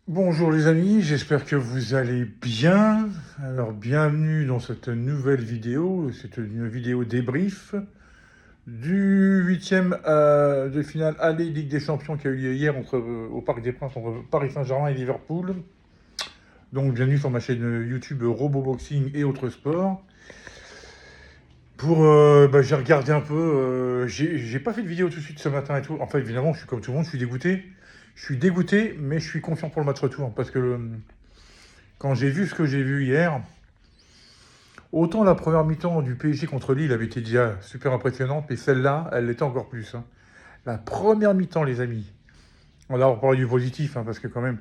Bonjour les amis, j'espère que vous allez bien. Alors bienvenue dans cette nouvelle vidéo, c'est une vidéo débrief du huitième de finale aller Ligue des Champions qui a eu lieu hier au Parc des Princes entre Paris Saint-Germain et Liverpool. Donc bienvenue sur ma chaîne YouTube Roboboxing et autres sports. J'ai regardé un peu, j'ai pas fait de vidéo tout de suite ce matin et tout. Enfin évidemment, je suis comme tout le monde, je suis dégoûté. Je suis dégoûté, mais je suis confiant pour le match retour parce que quand j'ai vu ce que j'ai vu hier, autant la première mi-temps du PSG contre Lille avait été déjà super impressionnante, mais celle-là, elle l'était encore plus, hein. La première mi-temps, les amis. On va parler du positif, hein, parce que quand même,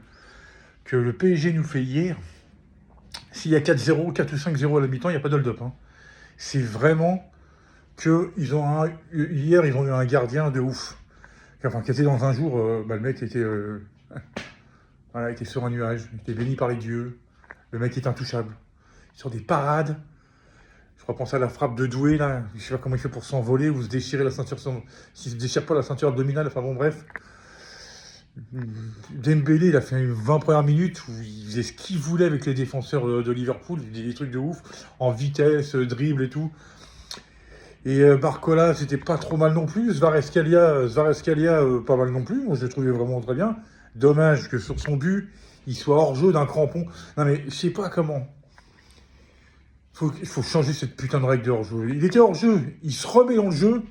que le PSG nous fait hier, s'il y a 4-0, 4 ou 5-0 à la mi-temps, il n'y a pas de hold-up, hein. C'est vraiment que hier, ils ont eu un gardien de ouf. Enfin, qui était dans un jour, le mec voilà, était sur un nuage, il était béni par les dieux. Le mec est intouchable. Sur des parades, je repense à la frappe de Doué, là. Je sais pas comment il fait pour s'envoler ou se déchirer la ceinture. S'il se déchire pas la ceinture abdominale, enfin bon, bref. Dembélé, il a fait 20 premières minutes où il faisait ce qu'il voulait avec les défenseurs de Liverpool. Il faisait des trucs de ouf, en vitesse, dribble et tout. Et Barcola, c'était pas trop mal non plus. Kvaratskhelia, pas mal non plus. Moi, je le trouvais vraiment très bien. Dommage que sur son but, il soit hors jeu d'un crampon. Non mais, je sais pas comment. Il faut changer cette putain de règle de hors-jeu. Il était hors-jeu, il se remet dans le jeu,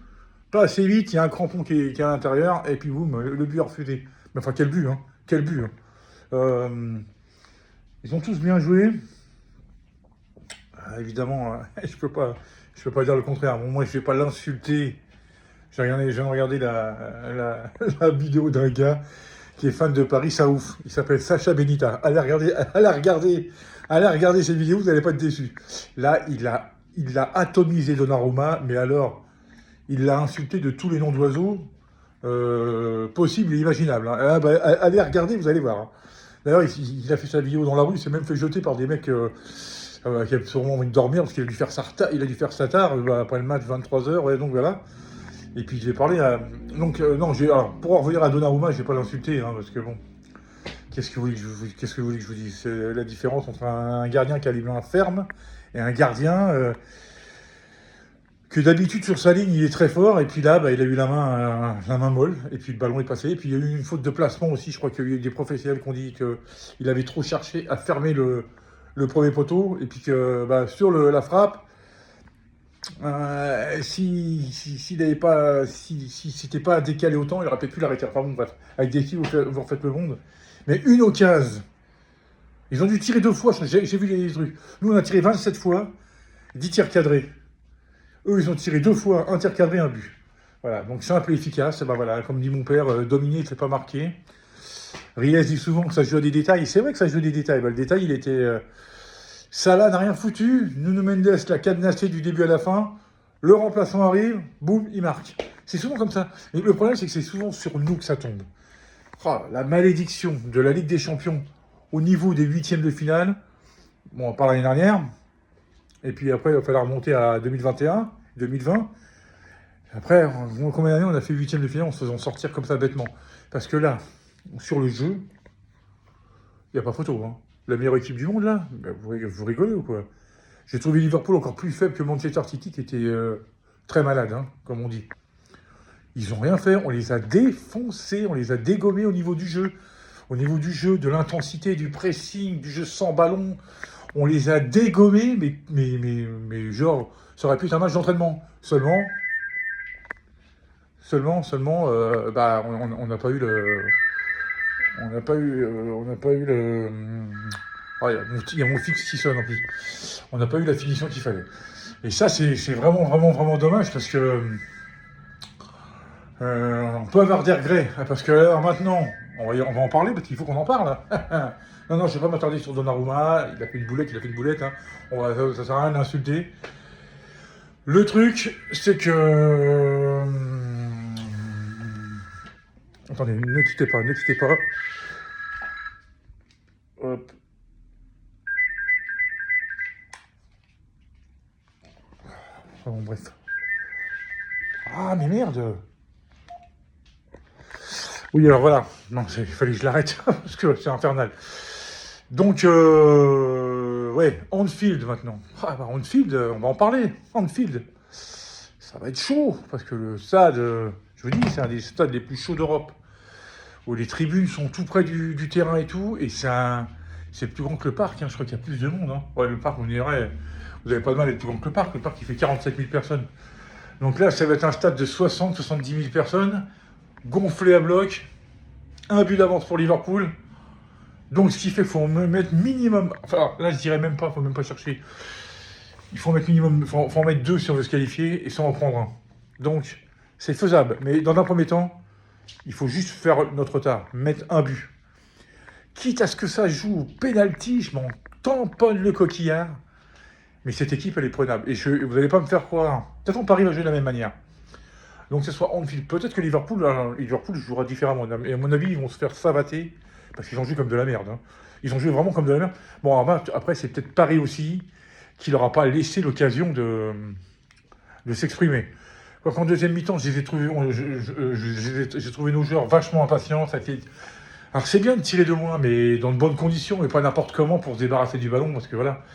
pas assez vite, il y a un crampon qui est à l'intérieur, et puis boum, le but est refusé. Mais enfin, quel but, hein. Quel but, hein. Euh, Ils ont tous bien joué. Évidemment, je peux pas dire le contraire. Bon, moi, je vais pas l'insulter. Je viens de regarder la vidéo d'un gars qui est fan de Paris, ça ouf. Il s'appelle Sacha Benita. Allez regarder cette vidéo, vous n'allez pas être déçus. Là, il a atomisé Donnarumma, mais alors, il l'a insulté de tous les noms d'oiseaux possibles et imaginables, hein. Allez regarder, vous allez voir, hein. D'ailleurs, il a fait sa vidéo dans la rue, il s'est même fait jeter par des mecs qui avaient sûrement envie de dormir parce qu'il a dû faire il a dû faire ça tard, après le match 23h, ouais, donc voilà. Et puis j'ai parlé à. Donc, non, alors, pour en revenir à Donnarumma, je vais pas l'insulter, hein, parce que bon, qu'est-ce que vous voulez que je vous dise? C'est la différence entre un gardien qui a les mains fermes et un gardien que d'habitude sur sa ligne il est très fort, et puis là, il a eu la main molle, et puis le ballon est passé, et puis il y a eu une faute de placement aussi, je crois qu'il y a eu des professionnels qui ont dit qu'il avait trop cherché à fermer le premier poteau, et puis que sur la frappe, s'il n'avait pas, si c'était pas décalé autant, il aurait peut-être pu l'arrêter. Enfin bon, bref, avec des filles, vous refaites le monde. Mais une occasion, ils ont dû tirer 2 fois, j'ai vu les trucs. Nous, on a tiré 27 fois, 10 tirs cadrés. Eux, ils ont tiré 2 fois, un tir cadré, un but. Voilà, donc simple et efficace. Et voilà, comme dit mon père, dominer, c'est pas marqué. Ries dit souvent que ça se joue à des détails. C'est vrai que ça se joue à des détails. Le détail, il était. Salah n'a rien foutu. Nuno Mendes l'a cadenassé du début à la fin. Le remplaçant arrive, boum, il marque. C'est souvent comme ça. Et le problème, c'est que c'est souvent sur nous que ça tombe. Oh, la malédiction de la Ligue des Champions au niveau des huitièmes de finale. Bon, on parle l'année dernière. Et puis après, il va falloir remonter à 2021, 2020. Après, combien d'années on a fait huitième de finale en se faisant sortir comme ça bêtement? Parce que là, sur le jeu, il n'y a pas photo, hein. La meilleure équipe du monde, là, vous rigolez ou quoi? J'ai trouvé Liverpool encore plus faible que Manchester City, qui était très malade, hein, comme on dit. Ils n'ont rien fait, on les a défoncés, on les a dégommés au niveau du jeu. Au niveau du jeu, de l'intensité, du pressing, du jeu sans ballon. On les a dégommés, mais genre, ça aurait pu être un match d'entraînement. Seulement, on n'a pas eu le. On n'a pas eu le. Ah, il y a mon fixe qui sonne en plus. On n'a pas eu la finition qu'il fallait. Et ça, c'est vraiment, vraiment, vraiment dommage parce que on peut avoir des regrets. Parce que alors, maintenant, on va en parler parce qu'il faut qu'on en parle. Non, non, je ne vais pas m'attarder sur Donnarumma. Il a fait une boulette, hein. Ça sert à rien d'insulter. Le truc, c'est que. Attendez, ne quittez pas, ne quittez pas. Hop. Enfin, bon, bref. Ah, mais merde! Oui, alors voilà. Non, il fallait que je l'arrête, parce que c'est infernal. Donc, ouais, Anfield maintenant. Ah, bah, Anfield, on va en parler. Anfield, ça va être chaud, parce que le stade, je vous dis, c'est un des stades les plus chauds d'Europe, où les tribunes sont tout près du terrain et tout, et c'est plus grand que le parc, hein. Je crois qu'il y a plus de monde, hein. Ouais, le parc, vous me direz, vous n'avez pas de mal d'être plus grand que le parc il fait 47 000 personnes. Donc là, ça va être un stade de 60-70 000 personnes, gonflé à bloc, un but d'avance pour Liverpool. Donc ce qui fait qu'il faut mettre minimum, enfin là je dirais même pas, faut même pas chercher. Il faut mettre minimum, faut en mettre 2 si on veut se qualifier et sans en prendre un. Donc c'est faisable, mais dans un premier temps, il faut juste faire notre tard, mettre un but. Quitte à ce que ça joue au pénalty, je m'en tamponne le coquillard. Mais cette équipe, elle est prenable. Et vous n'allez pas me faire croire. De toute façon, Paris va jouer de la même manière. Donc, que ce soit Anfield. Peut-être que Liverpool jouera différemment. Et à mon avis, ils vont se faire savater. Parce qu'ils ont joué comme de la merde. Hein. Ils ont joué vraiment comme de la merde. Bon, après, c'est peut-être Paris aussi qui leur a pas laissé l'occasion de s'exprimer. En deuxième mi-temps, j'ai trouvé nos joueurs vachement impatients. Alors, c'est bien de tirer de loin, mais dans de bonnes conditions, et pas n'importe comment pour se débarrasser du ballon. Parce que voilà.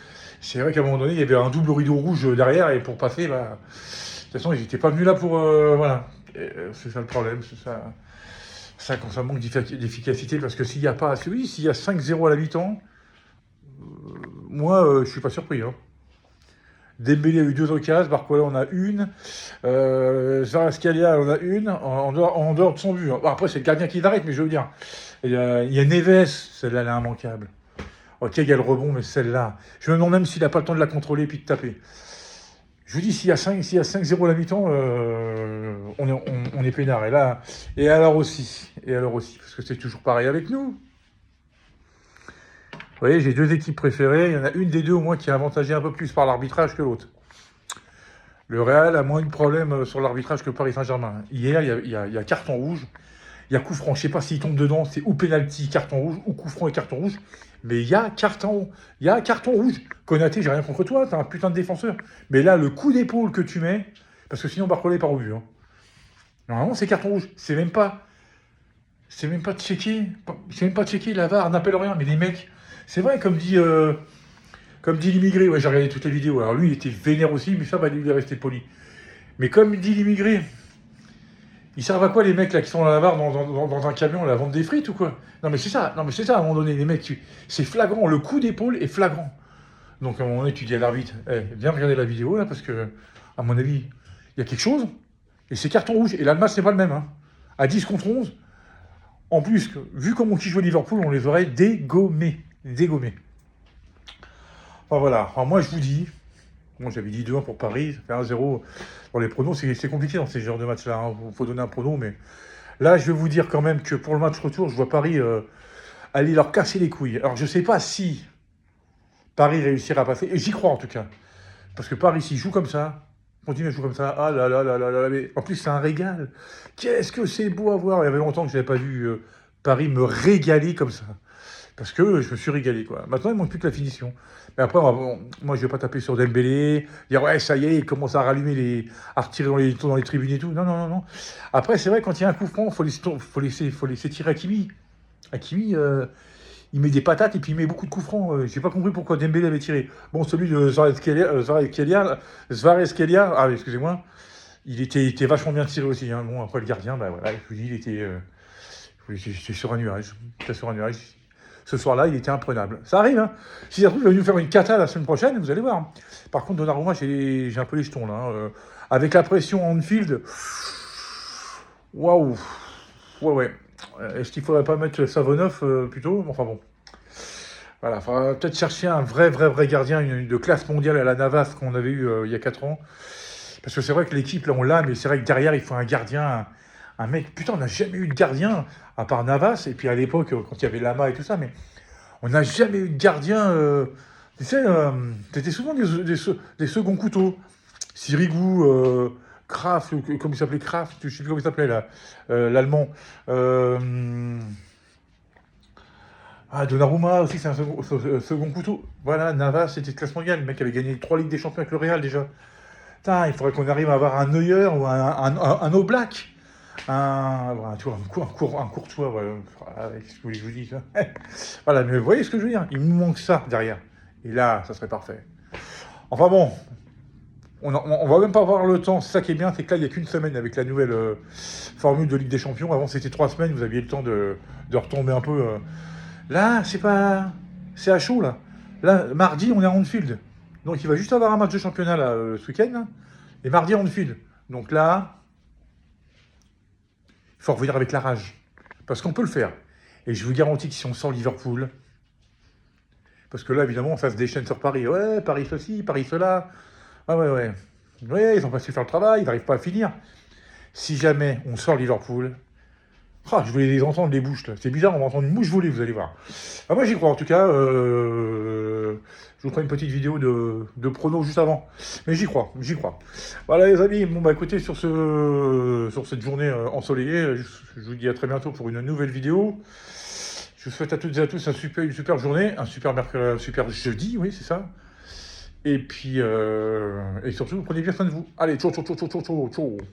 C'est vrai qu'à un moment donné, il y avait un double rideau rouge derrière, et pour passer, bah, de toute façon, ils n'étaient pas venus là pour... voilà. C'est ça le problème, c'est ça quand ça manque d'efficacité, parce que s'il y a pas... Oui, s'il y a 5-0 à la mi-temps, moi, je suis pas surpris. Hein. Dembélé a eu 2 occasions, Barcola en a une, Kvaratskhelia en a une, en dehors de son but. Hein. Bon, après, c'est le gardien qui l'arrête, mais je veux dire, il y a Neves, celle-là, elle est immanquable. Ok, il y a le rebond, mais celle-là, je me demande même s'il n'a pas le temps de la contrôler et puis de taper. Je vous dis, s'il y a 5-0 à la mi-temps, on est peinard. Et alors aussi, parce que c'est toujours pareil avec nous. Vous voyez, j'ai 2 équipes préférées. Il y en a une des deux au moins qui est avantagée un peu plus par l'arbitrage que l'autre. Le Real a moins de problèmes sur l'arbitrage que Paris Saint-Germain. Hier, il y a carton rouge. Il y a coup franc. Je ne sais pas s'il tombe dedans, c'est ou pénalty, carton rouge, ou coup franc et carton rouge. Mais il y a carton rouge. Konaté, j'ai rien contre toi, t'es un putain de défenseur. Mais là, le coup d'épaule que tu mets, parce que sinon Barcola part au but. Hein. Normalement, c'est carton rouge. C'est même pas checké. C'est même pas checké. La VAR n'appelle rien. Mais les mecs, c'est vrai, comme dit l'immigré. Ouais, j'ai regardé toutes les vidéos. Alors lui, il était vénère aussi, mais ça, bah, lui, il est resté poli. Mais comme dit l'immigré, ils servent à quoi les mecs là qui sont dans la VAR dans un camion à la vente des frites ou quoi? Non mais c'est ça, à un moment donné, les mecs, c'est flagrant, le coup d'épaule est flagrant. Donc à un moment donné, tu dis à l'arbitre, viens regarder la vidéo là, parce que, à mon avis, il y a quelque chose, et c'est carton rouge, et là le match c'est pas le même. Hein. À 10 contre 11, en plus, vu comment qui joue Liverpool, on les aurait dégommés. Enfin voilà, alors moi je vous dis, moi j'avais dit 2-1 pour Paris, ça fait 1-0. Pour les pronos, c'est compliqué dans ces genres de matchs-là, hein. Faut donner un prono, mais là je vais vous dire quand même que pour le match retour, je vois Paris aller leur casser les couilles. Alors je sais pas si Paris réussira à passer, et j'y crois en tout cas, parce que Paris s'il joue comme ça, continue à jouer comme ça, ah là là là là là, mais en plus c'est un régal. Qu'est-ce que c'est beau à voir. Il y avait longtemps que je n'avais pas vu Paris me régaler comme ça. Parce que je me suis régalé, quoi. Maintenant, il ne manque plus que la finition. Mais après, moi, je ne vais pas taper sur Dembélé, dire, ouais, ça y est, il commence à rallumer à retirer dans les tribunes et tout. Non, non, non, non. Après, c'est vrai, quand il y a un coup franc, faut laisser tirer Hakimi. Hakimi, il met des patates et puis il met beaucoup de coups francs. J'ai pas compris pourquoi Dembélé avait tiré. Bon, celui de Kvaratskhelia, ah, excusez-moi, il était vachement bien tiré aussi. Hein. Bon, après, le gardien, bah voilà, je vous dis, il était sur un nuage. C'était sur un nuage. Ce soir-là, il était imprenable. Ça arrive, hein. Si ça se trouve, il va nous faire une cata la semaine prochaine, vous allez voir. Par contre, Donnarumma, j'ai un peu les jetons, là. Hein. Avec la pression en Anfield, waouh. Ouais. Est-ce qu'il faudrait pas mettre Savonov plutôt? Enfin bon. Voilà, il faudra peut-être chercher un vrai gardien de classe mondiale à la Navas qu'on avait eu il y a 4 ans. Parce que c'est vrai que l'équipe, là, on l'a, mais c'est vrai que derrière, il faut un gardien, un mec... Putain, on n'a jamais eu de gardien, à part Navas, et puis à l'époque, quand il y avait Lama et tout ça, mais on n'a jamais eu de gardien... tu sais, c'était souvent des seconds couteaux. Sirigu, Kraft, comme il s'appelait Kraft, je ne sais plus comment il s'appelait, là, l'allemand. Donnarumma aussi, c'est un second couteau. Voilà, Navas, c'était de classe mondiale. Le mec avait gagné 3 Ligues des Champions avec le Real déjà. Putain, il faudrait qu'on arrive à avoir un Neuer ou un Oblak. Tu vois, un Courtois, voilà, avec ce que je vous dis. Voilà, mais vous voyez ce que je veux dire? Il nous manque ça derrière. Et là, ça serait parfait. Enfin bon, on va même pas avoir le temps. C'est ça qui est bien, c'est que là, il n'y a qu'une semaine avec la nouvelle formule de Ligue des Champions. Avant, c'était 3 semaines, vous aviez le temps de retomber un peu. Là, c'est pas... C'est à chaud, là. Là, mardi, on est à Anfield. Donc, il va juste avoir un match de championnat, là, ce week-end. Là. Et mardi, à Anfield. Donc là, il faut revenir avec la rage. Parce qu'on peut le faire. Et je vous garantis que si on sort Liverpool... Parce que là, évidemment, ça se déchaîne sur Paris. Ouais, Paris ceci, Paris cela. Ouais. Ouais, ils ont pas su faire le travail, ils n'arrivent pas à finir. Si jamais on sort Liverpool... je vais les entendre, les bouches, là. C'est bizarre, on va entendre une mouche voler, vous allez voir. Moi, j'y crois, en tout cas. Je vous ferai une petite vidéo de prono juste avant. Mais j'y crois. Voilà, les amis. Bon, bah, écoutez, sur cette journée ensoleillée, je vous dis à très bientôt pour une nouvelle vidéo. Je vous souhaite à toutes et à tous une super journée, un super jeudi, oui, c'est ça. Et puis, et surtout, prenez bien soin de vous. Allez, ciao.